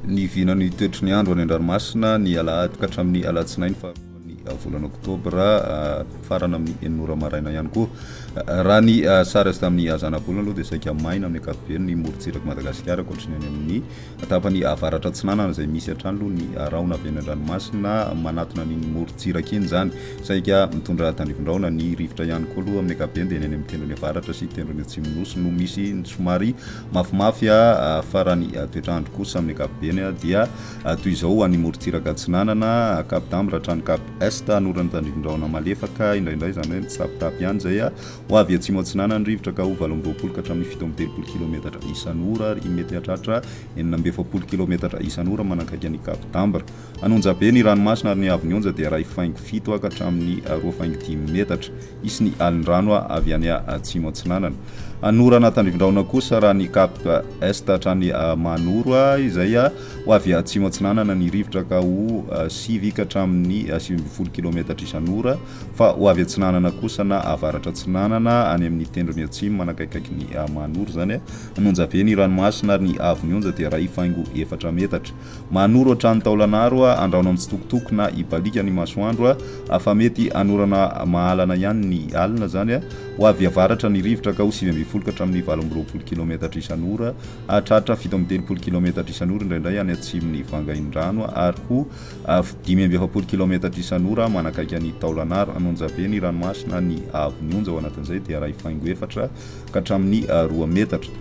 Ny vinany toetry ny andro any an-dranomasina ny alahady ka hatramin'ny alatsinainy faharoan'ny volana oktobra farana amin'ny 8 maraina ihany koa. Raha ny sary azy tamin'ny zanak'olona aloha dia saika maina amin'ny ankapobeny ny morontsiraka Madagasikara ankoatrany any amin'ny tapany avaratra atsinanana izay misy hatrany aloha ny rahona avy any an-dranomasina manatona ny morontsiraka iny zany. Saika mitondra tandrivon-drahona ny rivotra ihany koa aloha amin'ny ankapobeny dia ny any amin'ny tendrony avaratra sy tendrony atsimo-nosy no misy somary mafimafy farany toetrandro kosa amin'ny ankapobeny dia toy izao any morontsiraka atsinanana Cap d'Ambre hatrany Cap Est anoran'ny tandrivon-drahona malefaka indraindray zany hoe mitsapitapy ihany zay ho avy atsimo atsinanana ny rivotra ka ho 20 ka hatramin'ny 17 kilometatra isan'ora ary mety hatratra 9 kilometatra isan'ora manakaiky ny Cap d'Ambre. Anonja be ny ranomasina ary ny avy ny onja dia 2.7 ka hatramin'ny 2.10 metatra isy ny alin-drano avy any atsimo atsinanana. Anorana tandrivon-drahona kosa raha ny Cap Est hatrany Manoro izay ho avy atsimo atsinanana ny rivotra ka ho 7 ka hatramin'ny 7 kilometatra isan'ora fa ho avy atsinanana kosa na avaratra atsinanana any amin'ny tendrony atsimo manakaikaiky ny Manoro zany anonja be ny ranomasina ary ny avy ny onja dia 2.4 metatra. Manoro hatrany Taolanaro andraona amin'ny tsitokotoko na ibalika ny masoandro fa mety anorana mahalana ihany ny alina zany ho avy avaratra ny rivotra ka ho 7 ka hatramin'ny 20 kilometatra isan'ora hatratra 17 kilometatra isan'ora indraindray any atsimony vangain-drano ary ho 17 kilometatra isan'ora manakaiky ny Taolanaro. Anonja be ny ranomasina ny avy ny onja ao anatin'izay dia 2.4 ka hatramin'ny 2 metatra.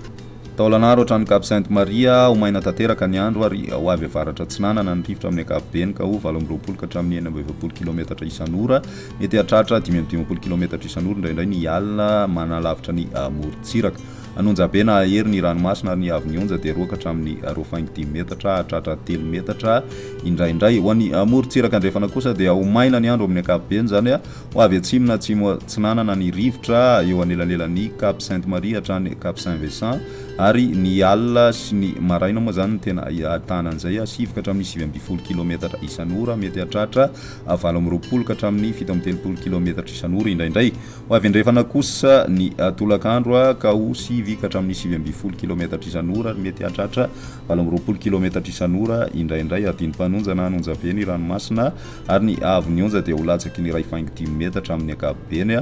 Taolanaro hatrany Cap Sainte Marie ho maina tanteraka ny andro ary ho avy avaratra atsinanana ny rivotra amin'ny ankapobeny ka ho 20 ka hatramin'ny 20 kilometatra isan'ora mety hatratra 15 kilometatra isan'ora indraindray ny alina manalavitra ny morontsiraka. Anonja be na hery ny ranomasina ary ny avy ny onja dia 2 ka hatramin'ny 2.10 metatra hatratra 3 metatra indraindray. Ho an'ny morontsiraka andrefana kosa dia ho maina ny andro amin'ny ankapobeny zany ho avy atsimona atsimo atsinanana ny rivotra eo anelanelan'ny Cap Sainte Marie hatrany Cap Saint Vincent ary ny alina sy ny maraina moa zany tena tanan'izay 7 ka hatramin'ny 17 kilometatra isan'ora mety hatratra 20 ka hatramin'ny 17 kilometatra isan'ora indraindray. Ho avy andrefana kosa ny tolakandro ka ho 7 ka hatramin'ny 17 kilometatra isan'ora mety hatratra 20 kilometatra isan'ora indraindray. Adiny-panonja na anonja be ny ranomasina ary ny avy ny onja dia ho latsaky ny 2.10 metatra amin'ny ankapobeny.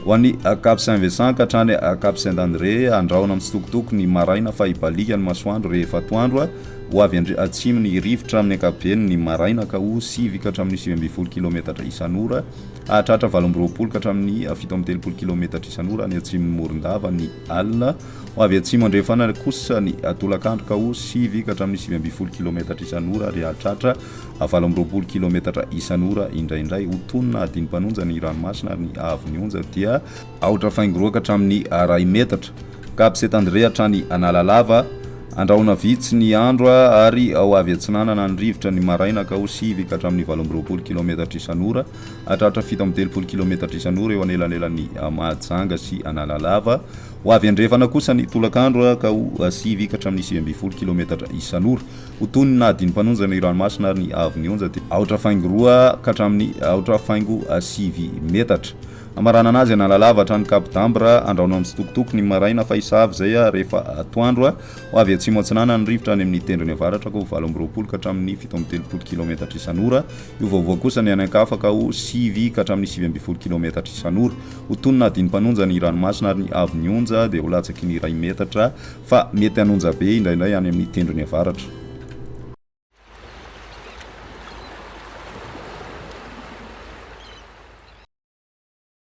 Ho an'ny Cap Saint Vincent ka hatrany Cap Saint André andraona amin'ny tsitokotoko ny maraina fa ibalika ny masoandro rehefa atoandro ho avy atsimo ny rivotra amin'ny ankapobeny ny maraina ka ho 7 ka hatramin'ny 17 kilometatra isan'ora hatratra 20 ka hatramin'ny 17 kilometatra isan'ora ny atsimon'ny morondava ny alina. Ho avy atsimo andrefana kosa ny tolakandro ka ho 7 ka hatramin'ny 17 kilometatra isan'ora ary hatratra 20 kilometatra isan'ora indraindray. Ho tonona adiny-panonja ny ranomasina ary ny avy ny onja dia aotra faingo 2 ka hatramin'ny 2 metatra. Cap Saint André hatrany Analalava andraona vitsy ny andro ary ho avy atsinanana ny rivotra ny maraina ka ho 7 ka hatramin'ny 20 kilometatra isan'ora hatratra 17 kilometatra isan'ora eo anelanelan'ny Mahajanga sy Analalava. Ho avy andrefana kosa ny tolakandro ka ho 7 ka hatramin'ny 17 kilometatra isan'ora. Ho tonona adiny-panonja ny ranomasina ary ny avy ny onja dia aotra faingo 2 ka hatramin'ny aotra faingo 7 metatra. Amarana anazy Analalava hatrany Cap d'Ambre andraona amin'ny tsitokotoko ny maraina fa isavy zay rehefa atoandro ho avy atsimo atsinanana ny rivotra any amin'ny tendrony avaratra ka ho 20 ka hatramin'ny 17 kilometatra isan'ora. Io vaovao kosa ny anankafa ka ho 7 ka hatramin'ny 17 kilometatra isan'ora. Ho tonona adiny-panonja ny ranomasina ary ny avy ny onja dia ho latsaky ny 2 metatra fa mety anonja be indraindray any amin'ny tendrony avaratra.